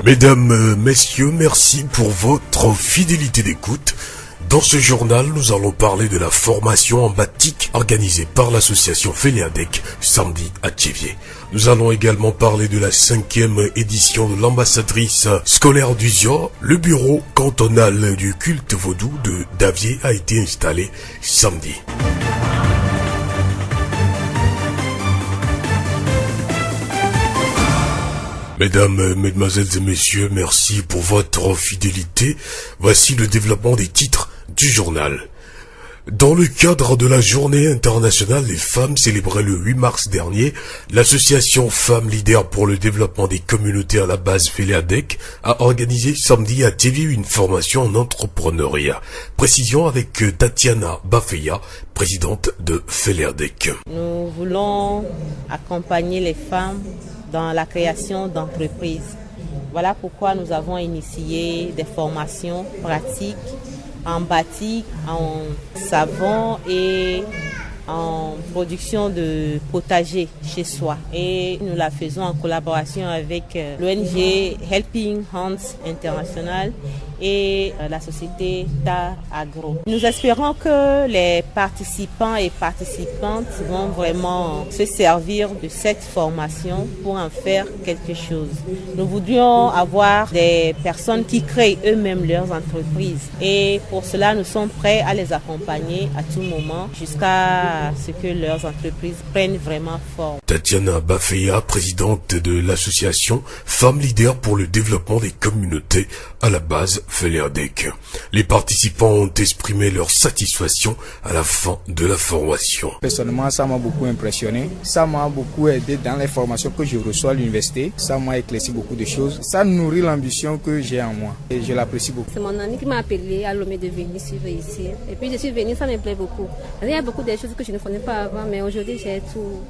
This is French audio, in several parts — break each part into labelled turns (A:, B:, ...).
A: Mesdames, messieurs, merci pour votre fidélité d'écoute. Dans ce journal, nous allons parler de la formation en batik organisée par l'association Féléadec samedi à Thiéviers. Nous allons également parler de la 5e édition de l'ambassadrice scolaire d'Uzior. Le bureau cantonal du culte vaudou de Davier a été installé samedi. Mesdames, mesdemoiselles et messieurs, merci pour votre fidélité. Voici le développement des titres du journal. Dans le cadre de la Journée internationale des femmes célébrée le 8 mars dernier, l'association Femmes Leaders pour le développement des communautés à la base Féléadec a organisé samedi à Thiéviers une formation en entrepreneuriat. Précision avec Tatiana Bafeya, présidente de Féléadec.
B: Nous voulons accompagner les femmes dans la création d'entreprises. Voilà pourquoi nous avons initié des formations pratiques en batik, en savon et en production de potager chez soi. Et nous la faisons en collaboration avec l'ONG Helping Hands International et la société TAR Agro. Nous espérons que les participants et participantes vont vraiment se servir de cette formation pour en faire quelque chose. Nous voudrions avoir des personnes qui créent eux-mêmes leurs entreprises et pour cela nous sommes prêts à les accompagner à tout moment jusqu'à ce que leurs entreprises prennent vraiment forme.
A: Tatiana Bafeya, présidente de l'association Femmes Leaders pour le développement des communautés à la base Féléadec. Les participants ont exprimé leur satisfaction à la fin de la formation.
C: Personnellement, ça m'a beaucoup impressionné. Ça m'a beaucoup aidé dans les formations que je reçois à l'université. Ça m'a éclairci beaucoup de choses. Ça nourrit l'ambition que j'ai en moi et je l'apprécie beaucoup.
D: C'est mon ami qui m'a appelé à Lomé de venir suivre ici. Et puis je suis venue, ça me plaît beaucoup. Il y a beaucoup de choses que je ne connais pas avant, mais aujourd'hui j'ai tout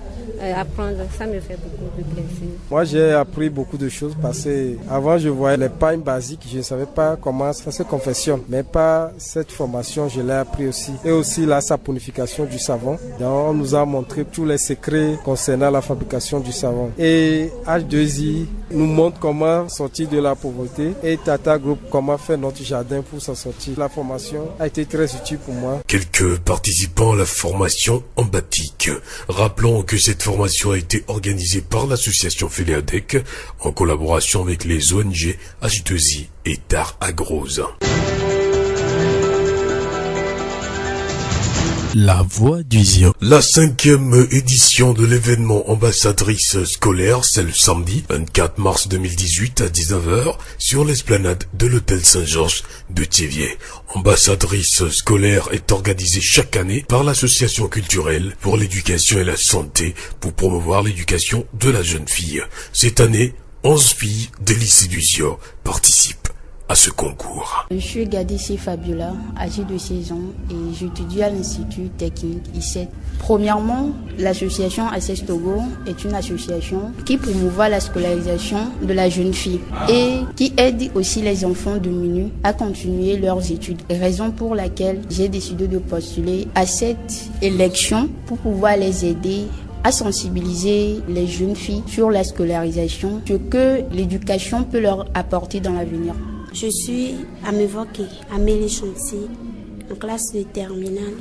D: apprendre. Ça me fait beaucoup de plaisir.
E: Moi j'ai appris beaucoup de choses parce que avant je voyais les pagnes basiques, je ne savais pas comment ça se confectionne. Mais par cette formation, je l'ai appris aussi. Et aussi la saponification du savon. Donc, on nous a montré tous les secrets concernant la fabrication du savon. Et H2I nous montre comment sortir de la pauvreté. Et Tata Group comment faire notre jardin pour s'en sortir. La formation a été très utile pour moi.
A: Quelques participants à la formation en batik. Rappelons que cette formation a été organisée par l'association Féléadec en collaboration avec les ONG H2I et TAR Agro.
F: La voix d'Uzior.
A: La 5e édition de l'événement ambassadrice scolaire, c'est le samedi 24 mars 2018 à 19h sur l'esplanade de l'hôtel Saint-Georges de Thiéviers. Ambassadrice scolaire est organisée chaque année par l'association culturelle pour l'éducation et la santé pour promouvoir l'éducation de la jeune fille. Cette année, 11 filles des lycées d'Uzior participent à ce concours.
G: Je suis Gadissi Fabiola, âgée de 16 ans et j'étudie à l'Institut technique I7. Premièrement, l'association ACES Togo est une association qui promouvoit la scolarisation de la jeune fille et qui aide aussi les enfants démunis à continuer leurs études. Raison pour laquelle j'ai décidé de postuler à cette élection pour pouvoir les aider à sensibiliser les jeunes filles sur la scolarisation, ce que l'éducation peut leur apporter dans l'avenir.
H: Je suis Amévoké, Amélie Chantier, en classe de terminale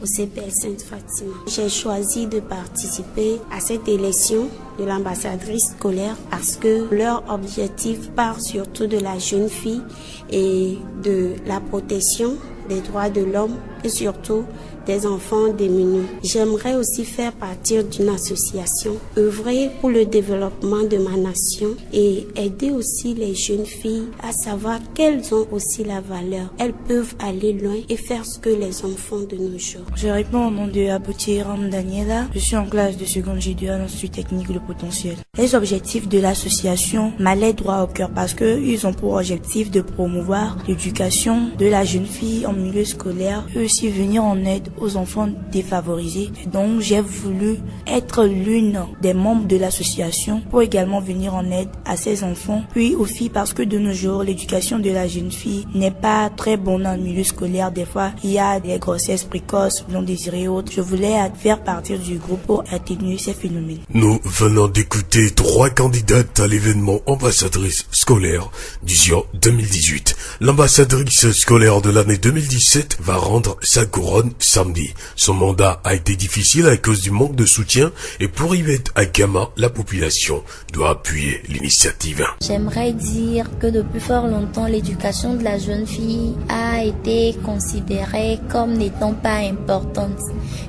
H: au CPS Sainte-Fatima. J'ai choisi de participer à cette élection de l'ambassadrice scolaire parce que leur objectif part surtout de la jeune fille et de la protection des droits de l'homme et surtout des enfants démunis. J'aimerais aussi faire partie d'une association, œuvrer pour le développement de ma nation et aider aussi les jeunes filles à savoir qu'elles ont aussi la valeur. Elles peuvent aller loin et faire ce que les enfants de nos jours.
I: Je réponds au nom de Aboutiram Daniela. Je suis en classe de seconde G2 à l'Institut technique Le Potentiel. Les objectifs de l'association m'allaient droit au cœur parce qu'ils ont pour objectif de promouvoir l'éducation de la jeune fille en milieu scolaire et aussi aussi venir en aide aux enfants défavorisés. Donc j'ai voulu être l'une des membres de l'association pour également venir en aide à ces enfants. Puis aux filles, parce que de nos jours, l'éducation de la jeune fille n'est pas très bonne dans le milieu scolaire. Des fois, il y a des grossesses précoces, non désirées et autres. Je voulais faire partie du groupe pour atténuer ces phénomènes.
A: Nous venons d'écouter 3 candidates à l'événement ambassadrice scolaire du ZION 2018. L'ambassadrice scolaire de l'année 2017 va rendre sa couronne samedi. Son mandat a été difficile à cause du manque de soutien et pour Yvette Akama, la population doit appuyer l'initiative.
J: J'aimerais dire que depuis fort longtemps, l'éducation de la jeune fille a été considérée comme n'étant pas importante.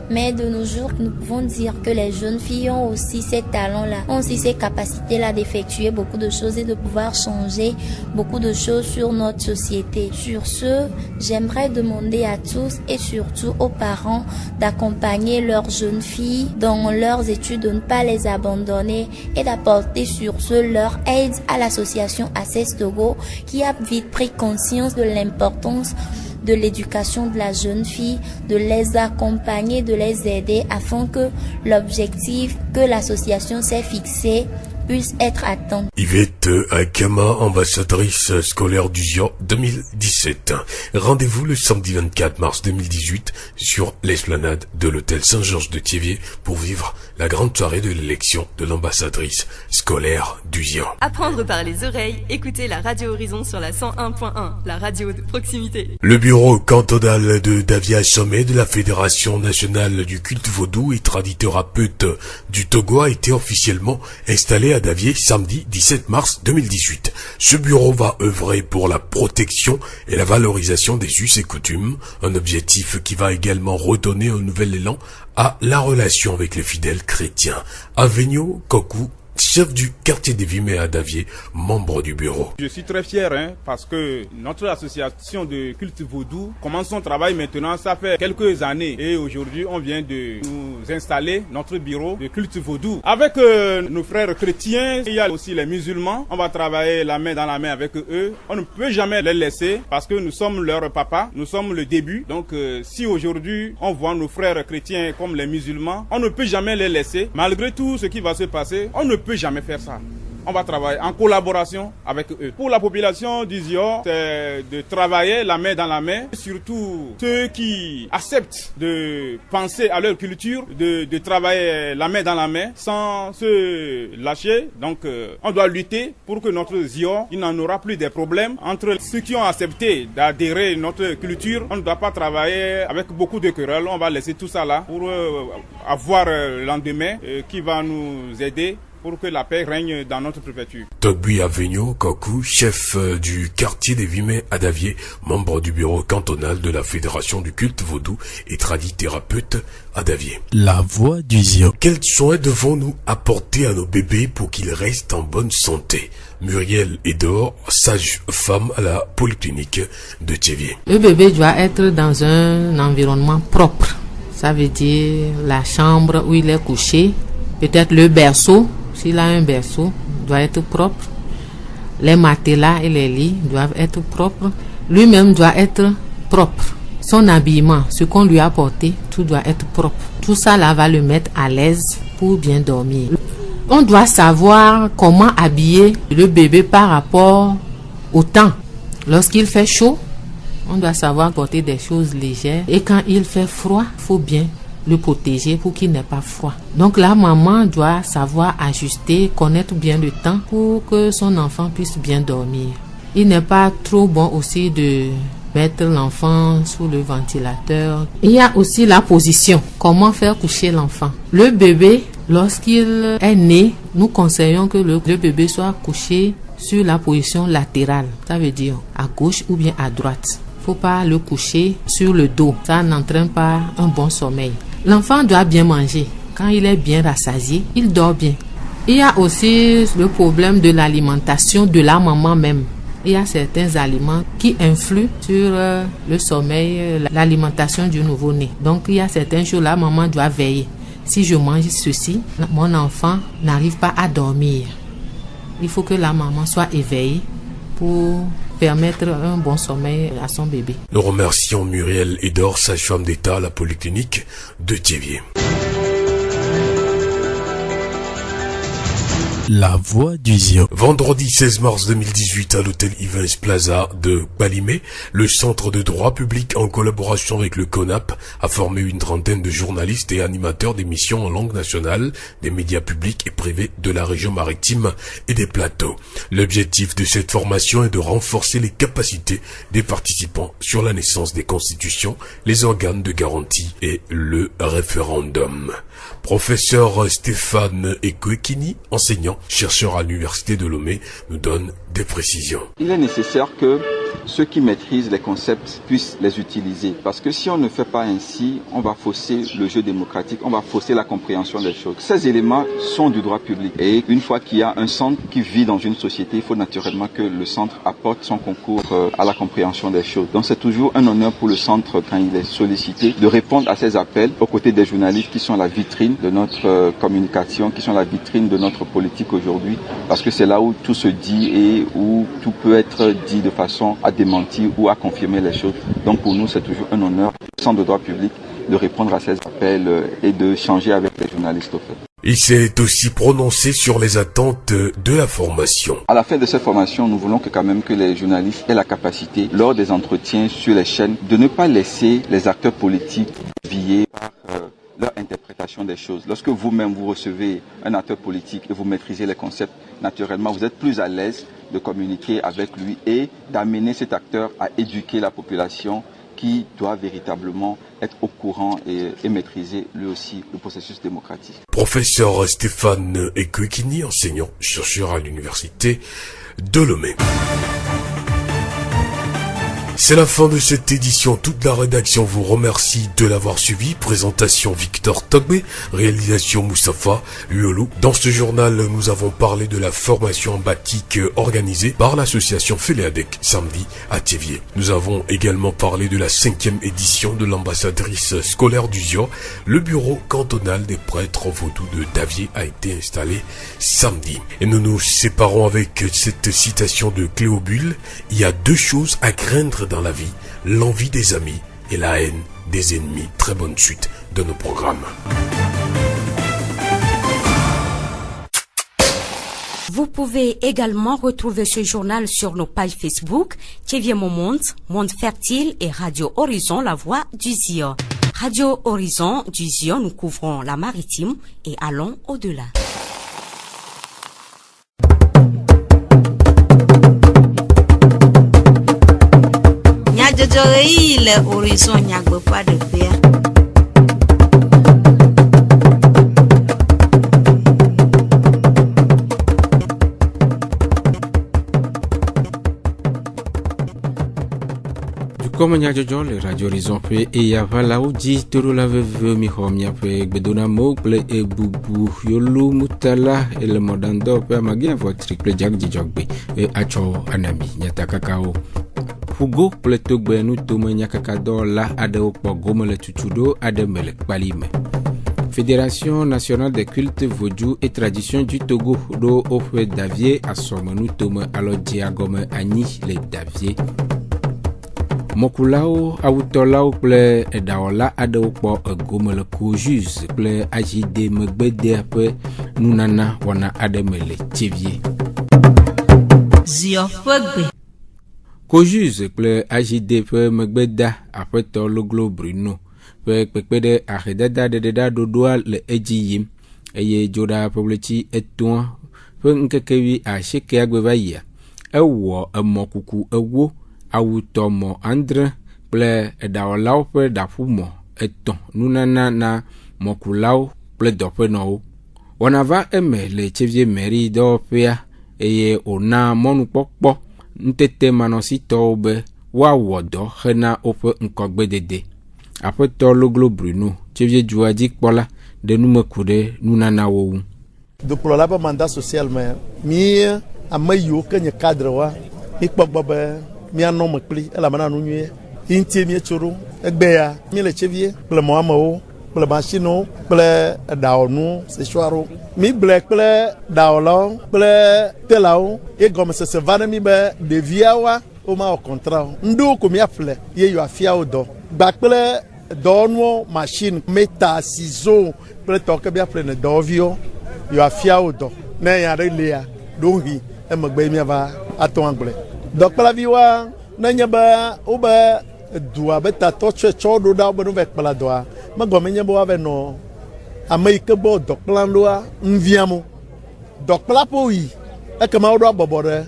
J: Mais de nos jours, nous pouvons dire que les jeunes filles ont aussi ces talents-là, ont aussi ces capacités-là d'effectuer beaucoup de choses et de pouvoir changer beaucoup de choses sur notre société. Sur ce, j'aimerais demander à tous et surtout aux parents d'accompagner leurs jeunes filles dans leurs études, de ne pas les abandonner et d'apporter sur ce leur aide à l'association ACES Togo qui a vite pris conscience de l'importance de l'éducation de la jeune fille, de les accompagner, de les aider afin que l'objectif que l'association s'est fixé puisse être atteint.
A: Yvette Akama, ambassadrice scolaire du ZION 2017. Rendez-vous le samedi 24 mars 2018 sur l'esplanade de l'hôtel Saint-Georges de Thiéviers pour vivre la grande soirée de l'élection de l'ambassadrice scolaire du ZION.
K: Apprendre par les oreilles, écoutez la Radio Horizon sur la 101.1, la radio de proximité.
A: Le bureau cantonal de Davia Sommet de la Fédération nationale du culte vaudou et tradithérapeute du Togo a été officiellement installé à Davier samedi 17 mars 2018. Ce bureau va œuvrer pour la protection et la valorisation des us et coutumes, un objectif qui va également redonner un nouvel élan à la relation avec les fidèles chrétiens. Avenio Koku, chef du quartier des Vimé à Davier, membre du bureau.
L: Je suis très fier parce que notre association de culte vaudou commence son travail maintenant, ça fait quelques années et aujourd'hui on vient de nous installer notre bureau de culte vaudou. Avec nos frères chrétiens, il y a aussi les musulmans, on va travailler la main dans la main avec eux. On ne peut jamais les laisser parce que nous sommes leur papa, nous sommes le début. Donc si aujourd'hui on voit nos frères chrétiens comme les musulmans, on ne peut jamais les laisser. Malgré tout ce qui va se passer, on ne peut jamais faire ça. On va travailler en collaboration avec eux. Pour la population du ZION, c'est de travailler la main dans la main. Surtout ceux qui acceptent de penser à leur culture, de travailler la main dans la main sans se lâcher. Donc on doit lutter pour que notre ZION, il n'en aura plus de problèmes. Entre ceux qui ont accepté d'adhérer à notre culture, on ne doit pas travailler avec beaucoup de querelles. On va laisser tout ça là pour avoir le lendemain qui va nous aider pour que la paix règne dans notre préfecture.
A: Togbi Avenio Koku, chef du quartier des Vimé à Davier, membre du bureau cantonal de la Fédération du culte vaudou et tradithérapeute à Davier.
F: La voix du ZION.
A: Quels soins devons-nous apporter à nos bébés pour qu'ils restent en bonne santé? Muriel Edor, sage-femme à la polyclinique de Thiéviers.
B: Le bébé doit être dans un environnement propre. Ça veut dire la chambre où il est couché, peut-être le berceau. S'il a un berceau, doit être propre. Les matelas et les lits doivent être propres. Lui-même doit être propre. Son habillement, ce qu'on lui a apporté, tout doit être propre. Tout ça là va le mettre à l'aise pour bien dormir. On doit savoir comment habiller le bébé par rapport au temps. Lorsqu'il fait chaud, on doit savoir porter des choses légères. Et quand il fait froid, il faut bien le protéger pour qu'il n'ait pas froid. Donc la maman doit savoir ajuster, connaître bien le temps pour que son enfant puisse bien dormir. Il n'est pas trop bon aussi de mettre l'enfant sous le ventilateur. Il y a aussi la position. Comment faire coucher l'enfant? Le bébé, lorsqu'il est né, nous conseillons que le bébé soit couché sur la position latérale. Ça veut dire à gauche ou bien à droite. Faut pas le coucher sur le dos. Ça n'entraîne pas un bon sommeil. L'enfant doit bien manger. Quand il est bien rassasié, il dort bien. Il y a aussi le problème de l'alimentation de la maman même. Il y a certains aliments qui influent sur le sommeil, l'alimentation du nouveau-né. Donc il y a certains jours, la maman doit veiller. Si je mange ceci, mon enfant n'arrive pas à dormir. Il faut que la maman soit éveillée pour
M: permettre un bon sommeil à son bébé.
A: Nous remercions Muriel Edor, sage-femme d'État à la Polyclinique de Thiévier.
F: La voix du Zion.
A: Vendredi 16 mars 2018 à l'hôtel Ivens Plaza de Balimé, le centre de droit public en collaboration avec le CONAP a formé une trentaine de journalistes et animateurs d'émissions en langue nationale, des médias publics et privés de la région maritime et des plateaux. L'objectif de cette formation est de renforcer les capacités des participants sur la naissance des constitutions, les organes de garantie et le référendum. Professeur Stéphane Ekwekini, enseignant, chercheur à l'université de Lomé, nous donne des précisions.
N: Il est nécessaire que ceux qui maîtrisent les concepts puissent les utiliser. Parce que si on ne fait pas ainsi, on va fausser le jeu démocratique, on va fausser la compréhension des choses. Ces éléments sont du droit public. Et une fois qu'il y a un centre qui vit dans une société, il faut naturellement que le centre apporte son concours à la compréhension des choses. Donc c'est toujours un honneur pour le centre, quand il est sollicité, de répondre à ces appels aux côtés des journalistes qui sont la vitrine de notre communication, qui sont la vitrine de notre politique aujourd'hui. Parce que c'est là où tout se dit et où tout peut être dit de façon à démentir ou à confirmer les choses. Donc pour nous, c'est toujours un honneur, au centre de droit public, de répondre à ces appels et de changer avec les journalistes au fait.
A: Il s'est aussi prononcé sur les attentes de la formation.
N: À la fin de cette formation, nous voulons quand même que les journalistes aient la capacité, lors des entretiens sur les chaînes, de ne pas laisser les acteurs politiques dévier par leur interprétation des choses. Lorsque vous-même vous recevez un acteur politique et vous maîtrisez les concepts, naturellement vous êtes plus à l'aise de communiquer avec lui et d'amener cet acteur à éduquer la population qui doit véritablement être au courant et maîtriser lui aussi le processus démocratique.
A: Professeur Stéphane Ekwekini, enseignant, chercheur à l'université de Lomé. C'est la fin de cette édition. Toute la rédaction vous remercie de l'avoir suivi. Présentation Victor Togbe, réalisation Moustapha Uolou. Dans ce journal, nous avons parlé de la formation en batik organisée par l'association Féléadec samedi à Thiévier. Nous avons également parlé de la 5e édition de l'ambassadrice scolaire du Zion. Le bureau cantonal des prêtres vaudous de Davier a été installé samedi. Et nous nous séparons avec cette citation de Cléobule. Il y a deux choses à craindre dans la vie, l'envie des amis et la haine des ennemis. Très bonne suite de nos programmes.
O: Vous pouvez également retrouver ce journal sur nos pages Facebook, Thiévier Mon Monde, Monde Fertile et Radio Horizon, la voix du Zion. Radio Horizon du Zion, nous couvrons la maritime et allons au-delà.
P: Le horizon nyagbe pas de paix.
Q: Comme Nyajojo, le Radio Horizon peut et yavala ou dit toro la veuve mi homia peut bedona mogle et bubu yolu mutala et le modando peut amagi votre triple jack di jogbe et acho anami nyata kakao. Fugo pleto gbenu tome nyakakado la ade opo gomele tutudo ade mele kbalime. Fédération nationale des cultes vaudou et traditions du Togo do ofwe Davier asomenu tome alo diagome ani le Davier. Mokulao awutolao ple edaola ade opo gomele kojus ple agide megbede pe nunana wana ade mele Thiévier.
P: Zio fegbe
Q: Kojus ple agide pe megbeda apeto loglo Bruno pe pepede aredada de dodoa le ejiyim eye joda publici eton pe nkekewi a sheke agbevaya ewo emokuku ewo awutomo andre ple edaolao pe dafumo eton nunana na mokulao ple dope no onava eme le Thiévier mairie dopea eye ona monu pokpo ntete manosito be wa wodo hena ope nkogbedede apeto loglo Bruno Thiévier juadi kpola de numekude nunana wo
R: do prolaba mandat social mi amayo kanye cadre wa mi kpogbobe mi anom kpli ela mana nu nwie intie mi churu egbe ya mi le Thiévier ple mo amao ple machine ple daonu se choaro mi ble ple daolo ple telao e gome se vana mi be de viawa o ma o contrat ndo ko mi afle ye yo afia o do gba pele do no machine meta ciseaux pele to ke bi afle ne do vio yo afia o do na ya re le ya do hi e mo gbe mi ava aton angle do pele vi wa na nya ba o ba dua beta to cho do da bo no ve pele do a ma go me nya bo ave no Amerique bo do plan lo a nviamo do pele po yi e ke ma o do bobore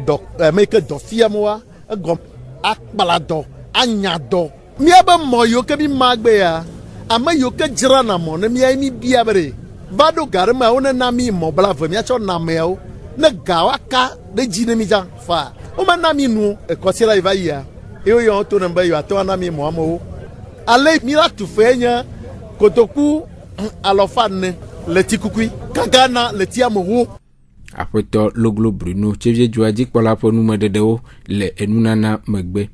R: do Amerique do fiamoa e go akbalado anyado mi aba moyo ke bi magbe ya ama yo ke jira na mo na mi ai mi bia bere vado garma ona na mi mo bla fa mi acho na meo na gawaka de jine mi jan fa o ma na mi nu e ko sira iva ya e o yo to na mba yo ato na mi mo amo ale mi la tu fenya kotoku alofane le tikukui kagana le tiamowo
Q: Apoto Loglo Bruno Chevie Juadi pour la pour nous mededeo le enunana megbe.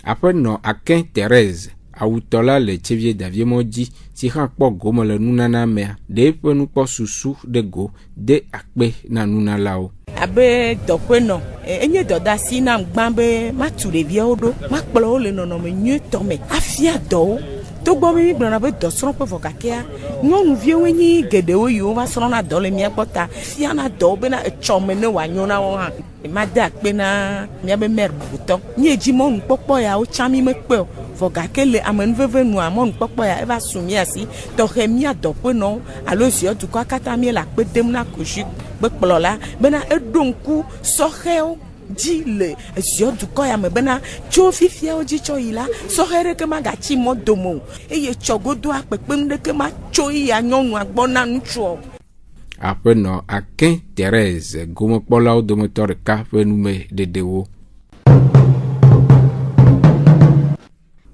Q: Après no Akin Thérèse Autola le Chevie Daviemodi si rakpo gomo le nunana mea de pe nous po susu de go de akpe na nuna lao.
S: Abe dokwe no enye doda si na mgbambe mature bia odo makpolo le no me nyu tome afia do to gbo mi gbona be do sron pe vokakea nyonu vie wenyi gede oyo va sron na do le mi akota fia na do be na chome ne wa nyona wo ha mada pe na mi be mer buto nyeji mo npopo ya o chami me pe vokakele amen veve nu amon npopo ya eva sumi asi to remia do pe no alo si o tu kwa kata mi la pe dem na koshi be plola be na edonku soheo Dile, sio du koya me bena chofi fia oji choila so here ke magachi modomo eye chogodo apepem de ke ma choi anyonu agbona ncho.
Q: Après no Akin Thérèse gomo pola o domotor ka fenume dedewo.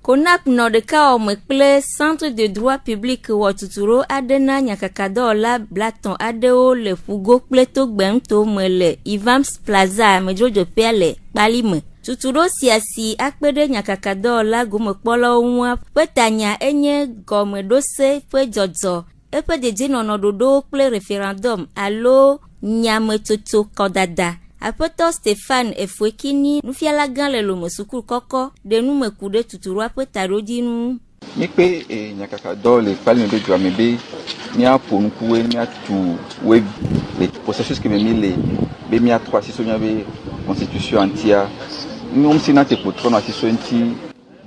T: Konap Nordeka o mekple Centre de droit public Watuturo Adena Nyakakado la Blaton Adeo le Fugo Pleto Gbemto Mele Ivams Plaza Mejojo Pele Balime Tuturo siasi akpede Nyakakado la gomekpolo nwa petanya enye gomedose pe jodzo epe de nonododo ple referendum alo nyametoto kodada. Apoto Stéphane Efwekini nufiala gan le lomo sukuru koko de nu mekude tuturu apeta rodinu
N: Mikpe Nyakakado le palme be mebe ni a ponukuwe ni a tu web les processus que me le be mi a 3 si so be constitution antia ni on sina te potron a si so anti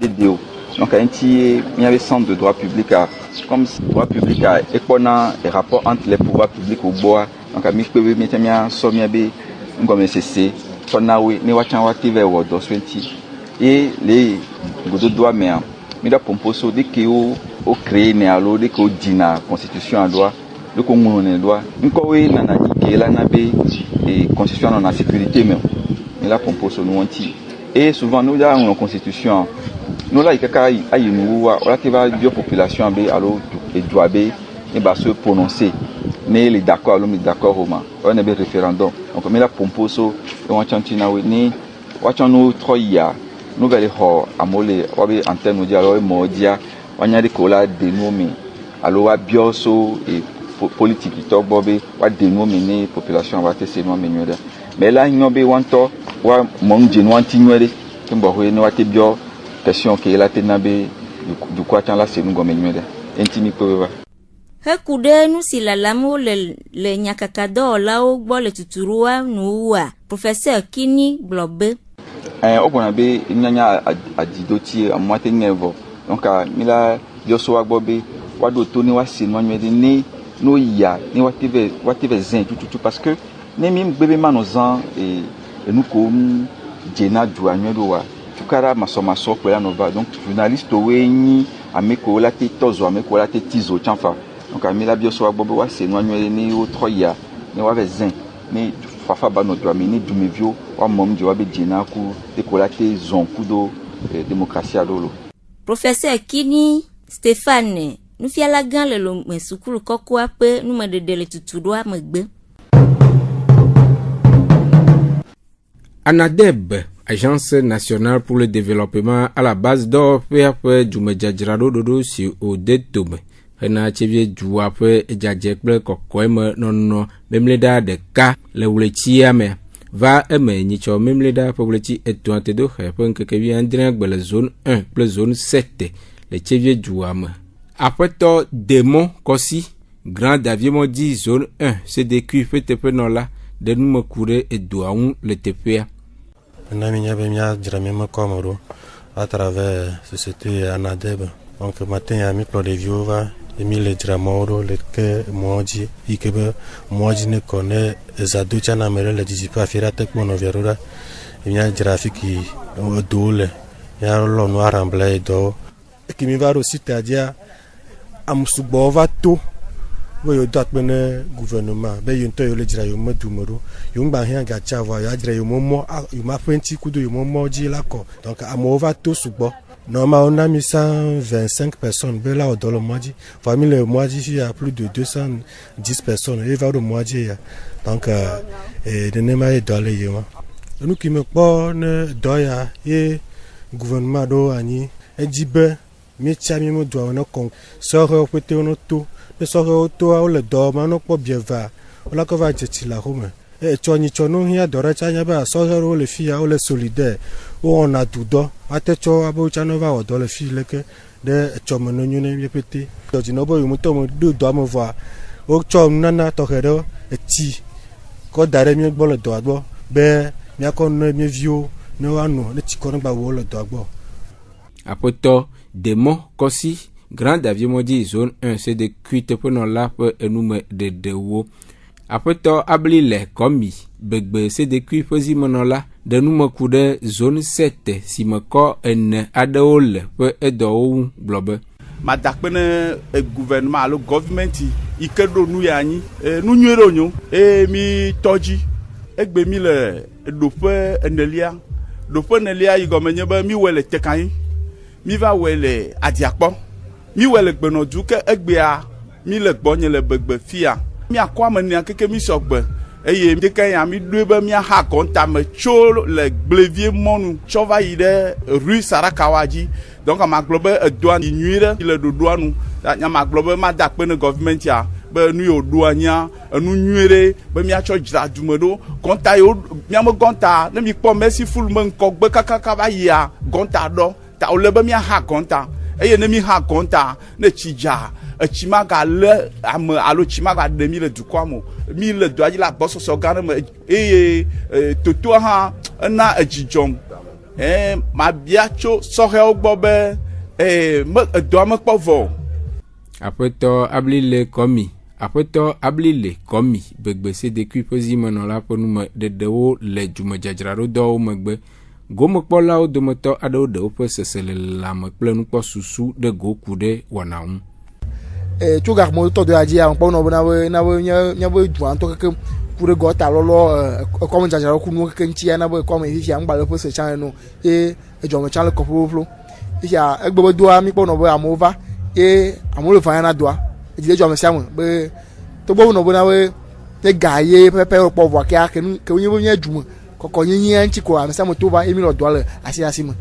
N: DDO donc anti mi avait centre de droit public à comme droit public à epona et rapport entre les pouvoirs publics au bois donc a mikpe be metemia so mi be ngome cc tonawe ni wachan wative wo do 20 et les godo doa mea mi da pomposo de que o créer ne alo de que o dina constitution a droit de ko ngunu ne droit nko we na na ke la na be et constitution na sécurité même mi la pomposo no wanti et souvent nous da une constitution nous la ikaka ayinu wa la te va bio population be alo et doit be et ba se prononcer mais les d'accord l'homme d'accord Roma on a be référendum donc mais la pomposo et on chantina we ni wachanu troya nouvelle ho amole wabe antenne dia lo modia wanyari kola de nomi alo wa bioso et politique to bobe wa de nomi ni population wa tese no menyoda mais là nyobe wanto wa monje no antinwere kimbo ho ni wa te bio question que la tenabe du quoi tan la se no menyoda entimi ko wa
T: Hekude nusi lalamu le Nyakakado la o gbo le tuturua nuwa Professeur Kini Globe
N: Ogona be nyanya adidoti amwate nevo donc mila yoso agbobe wado to ni wasi no nwede ni no ya ni wative zen tout parce que ne mi bebe manozan et nous comme jena du anwedo wa tukara maso ko ya nova donc journaliste we ni ameko la te tozo ameko la te tizo chanfa donc mila bioso agbobe wasi no nwede ni o troya ni wa zen ni fafa ba no do amini du mevio wa mom di wa be jena ku te kolate zonku do démocratie alolo.
T: Professeur Kini Stéphane nous fiala gan le lo mesukuru kokwa pe nous me de le tutudwa megbe.
Q: ANADEB, Agence nationale pour le développement à la base d'or fait du medjajrado dodo sur au détome. Hena chevie jua pe ejajekple kokoeme nono memleda de ka le wulechia me va eme nyitsɔ memle ɖa ƒe ɣleti etɔ̃ te do xe ƒe ŋkeke wi andre gbe le zone 1 kple zone 7 le tsevie dua me. Aƒetɔ Demo Kɔsi Grand Daviemɔdi zone 1 CDQ ƒe teƒenɔla ɖe numeku ɖe edua ŋu le teƒea.
U: Na mi nya be míadzra míame kɔme ɖo à travers société Anadeb. Donc matin ya mi kplɔ ɖeviwo va et mi le dzra mɔwo ɖo le ke mɔwo dzi yi ke be mɔwo dzi ne kɔ ne ezado tsana ame ɖe le didiƒe afi ɖa te kpɔ nɔvia ɖo ɖa míadzra afi ki edowo le míalɔ nu arambla edɔwo. Eki mi va ɖo sita dzia ame sugbɔwo va to be yewo do akpe ne gouvernement be yewo ŋutɔ yewo le dzra yewo me dume ɖo yewo ŋgba hã gatsa vɔ yewo adzra yewo mɔ yewo aƒe ŋuti kudo yewo mɔ dzi la kɔ donc amewo va to sugbɔ. Normalement, on a mis 125 personnes. Mais là, on dans le mois-ci. Famille, le mois-ci, il y a plus de 210 personnes. Il va au mois-ci. Donc, de ne pas dans les yeux. Nous qui me parlons d'oya et gouvernement d'Oani, et dit ben, mais tiens, nous doivons nous con. Sors au côté de notre mais sors au toit, le dormant, nous pas bien va. On a qu'on va dire la Rome. Et tu as dit, tu as nous, il y a d'oreilles, il y a sors les filles, ou les solidaires. Où on a tout d'or, à tête à Bouchanova ou dans le fil que de Chomononion et petit. Dans une obo, you told me do me voir. O Chom Nana Toredo, et Ti. Code d'Aremia Bolle Dogbo, Bear, Miacon, me view, no one, the Chicon by Wall Dogbo.
Q: Apoto, Demo Kɔsi Grand Daviemɔdi zone 1 c'est de cuite pour non la pour énumérer de wo. Aƒetɔ abli le kɔmi begbe sedekui ƒe zimenɔla ɖe numeku ɖe zone 7 si me kɔ ene aɖewo le ƒe edɔwo ŋu gblɔ be
V: madakpe ne gouvernement alo government yi ke ɖo nu ya anyi nu nyuie ɖo nyo mi tɔdzi egbe mi le ɖoƒe enelia yi gɔme nye be mi wɔe le tekanyi mi va wɔe le adiakpɔ mi wɔe le gbenɔdu ke egbea mi le gbɔnye le begbe fia mi akɔ amenea keke mi sɔgbe eye deke ya mi ɖoe be mi aha kɔnta me tso le gblevie mɔnu tsɔ va yi ɖe rue Sarakawa dzi donc magblɔ be edoa nyui ɖe le ɖoɖoa nu nyamagblɔ be ma da akpe ne gɔvimɛnti ya be nu yiwo ɖoa nya enu nyui ɖe be miatsɔ dzra dume ɖo kɔnta yiwo miame gɔnta ne mi kpɔ Messi ful me ŋkɔgbe kakaka va yia gɔnta ɖɔ ta wòle be miaha gɔnta eye ne mi ha gɔnta ne tsi dza etsi maga le ame alo tsi maga ɖe mi le dukɔa me mi le dua dzi le agbɔsɔsɔ gã aɖe me eye totoa hã ena edzidzɔm mabia tso sɔhɛwo gbɔ be edɔa mekpɔ vɔ.
Q: Aƒetɔ abli le kɔmi begbe sedekui ƒe zimenɔla ƒe nume ɖeɖewo le dzumedzadzraɖodɔwo megbe gomekpɔlawo dometɔ aɖewo ɖe woƒe sese le lãme kple nukpɔsusu ɖe go ku ɖe wɔna ŋu.
C: Tso gakmo tɔ do ya dzi akpɔ nɔ be na be nye dua ŋutɔ keke ku ɖe gɔta lɔlɔ ekɔme dzadzra ku nuwo keke ŋuti na be ekɔme fifia ŋgba le ƒe se tsã eno ye edzɔme tsã le kɔƒeƒlo fifia egbe be doa mi kpɔ nɔ be amewo va ye amewo le vanya na doa edzi edzɔme sia me be togbɔ be nɔ be na be ne ga ye pɛpɛ kpɔ vɔa ke nye be nye dzume kɔkɔ nyinyia ŋuti ko ame sia me to va ye mi le doa le asi me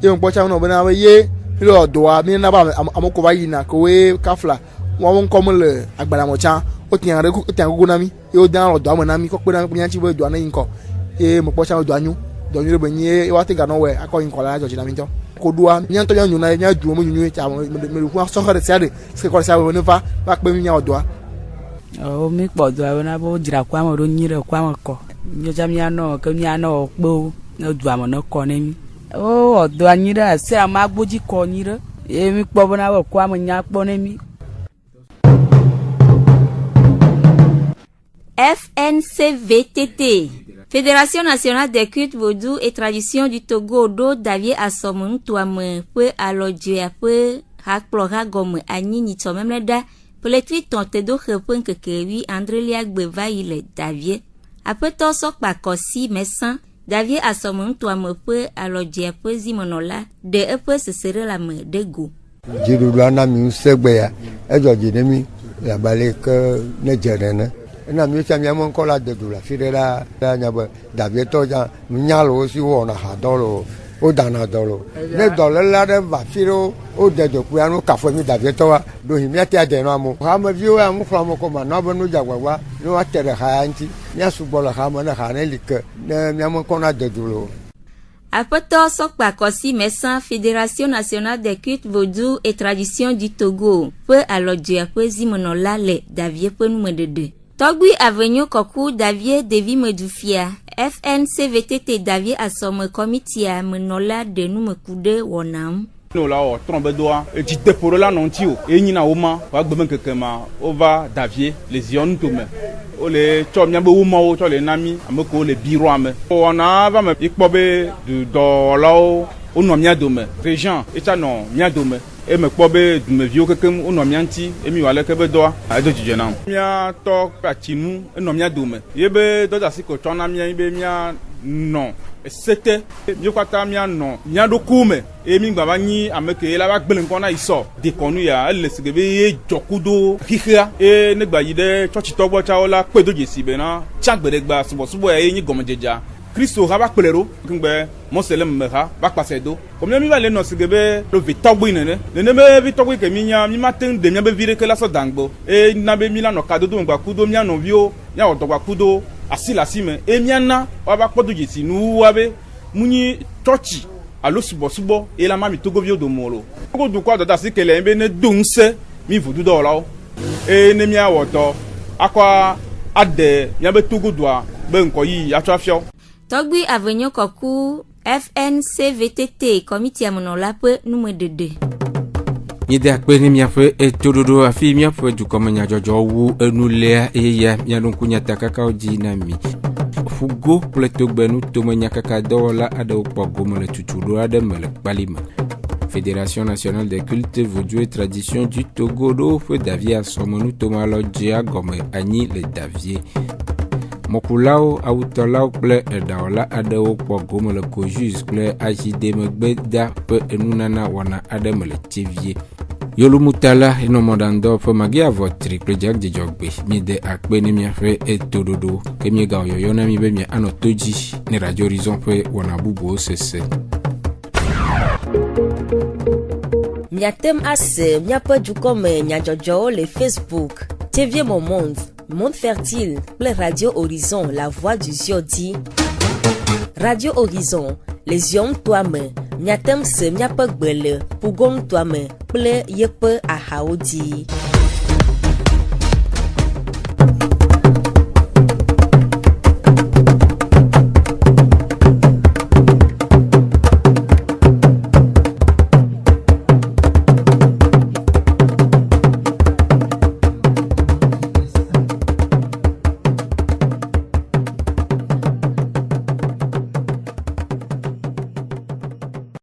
C: ye ŋkpɔ tsã nɔ be na be ye mi le doa mi na ba ame ko va yina ko ye kafla wɔn ŋkɔm le agbalẽmɔ tsã wotia gogo na mi ye woda lɔ doa me na mi kɔ kpe na miãtsi be doa ne yi ŋkɔ ye mekpɔ tsã be doa nyo ɖe be nyi ye woate ga nɔ wɛ akɔ yi ŋkɔ la dzɔdzi na mi ŋutɔ ko doa miãtɔ mía nyo na mía du me nyunyui tsa me le ƒua sɔhɛ ɖe sia ɖe sike kɔ ɖe sia ne va kpe mi nya doa.
W: Mi kpɔ doa bena be wodzra kɔa me ɖo nyi ɖe kɔa me kɔ míatsã míanɔ ke míanɔ kpewo ne dua me ne kɔ ne mi wowɔ doa nyi ɖe asi ame agbodzi kɔ nyi ɖe ye mi kpɔ bena be kɔa me nya kpɔ ne mi.
T: FNCVTT, Fédération nationale des cultes vaudou et traditions du Togo do Davie Assomun Touame pe alodjia pe hakplora gomme anyi nitso memle da peletui tonte do repon kekewi Andrelia Gbeva ile Davie. Apeto sok pa kosi mesan Davie Assomun Touame pe alodjia pe zimonola de epe sesere la me de go.
X: Jiru lana mi segbe ya ejo jinemi la balek ne jerene. Na mi sa mi amon kola de dula firela nya ba Davie to ja nyalo si wona ha dolo wodana dɔ lo ne dɔléla ɖe va fi ɖo wode dokpoa nu kafue mi davietɔwa do hi míatea de no amo hameviwo ya nu xlɔm ko manɔ be nu dzagbagba ne woate ɖe xa ya ŋuti míasugbɔ le xame ne xa ne li ke ne míamekɔna de du lo.
T: Apoto Sokpa Kosi Messan, Fédération nationale des cultes vaudou et traditions du Togo, peut alors dire que Zimonola le Davie peut nous de. Togui Avenue Koku Davie Devi Medoufia, FNCVTT Davie Assomme Comitia Menola de nous me coude wonam.
L: No la o trombe doa e ti deporo la non tio e nyina wo ma wa gbem kekema over Davie les yon to me o le cho mia be wo ma o cho le nami ameko le biro ame o na va me ikpobe du do lawo o no mia do me région e cha no mia do me e me kpobe du me vio kekem o no mia nti e mi wale kebe doa a do jije na mia to patinu e no mia do me ye be do da siko cho na mia be mia non c'était mieux kwata mia non mia do kume e mi gbaba nyi ameke la ba gbelen kona iso de konu ya le sigebe e jokudo hihia e ne gba yide church togbo cha ola pedo jesi be na chagbere gba subo ya yin gomejeja Christo ha ba pelero ngbe mo selem me ha ba pasedo ko mi va le no sigebe lo vitogbo inene ne me vitogbo ke mi nya mi matin de mi be vire ke la so dangbo e na be mi la no kado do ngba kudo mi no vio ya odogba kudo asila sime emiana waba kpodo jesi nu wabe munyi tochi alo subo e la mami togo vio do molo ko du kwa da sikele ebe ne dunse mi vudu do lawo e ne mi awoto akwa ade ya be togo doa be nko yi atwafio
T: Togui Avenue Koku FNCVTT Comité Amonola pe nume dede.
Q: Yede akpeni miafe etododo afi miafe du komenya jojo wu enulea eya mianunkunya takaka oji na mi fugo pletogbenu tomenya kaka dola ado pogomo le tutudo ademele palima. Fédération nationale des cultes vaudou et traditions du Togo do fe Davie Assomme tomalo jia gome ani le Davie Mokulao autolao ple edaola adewo pogomo le kojus ple ajide megbeda pe enunana wana ademele tivie Yolu mutala inomodando pe magia votri ple jak de jogbe mi de akpe ni miafe etododo ke mi ga oyoyo na mi be mi anotoji ni Radio Horizon pe wana bubo sese
D: Miatem ase miape du comme nyajojo le Facebook TV Mon Monde Fertile, ple Radio Horizon, la voix du Ziodi. Radio Horizon, les yom toi-même, miatem se miape gbele, pougom toi-même, ple yepe a haodi.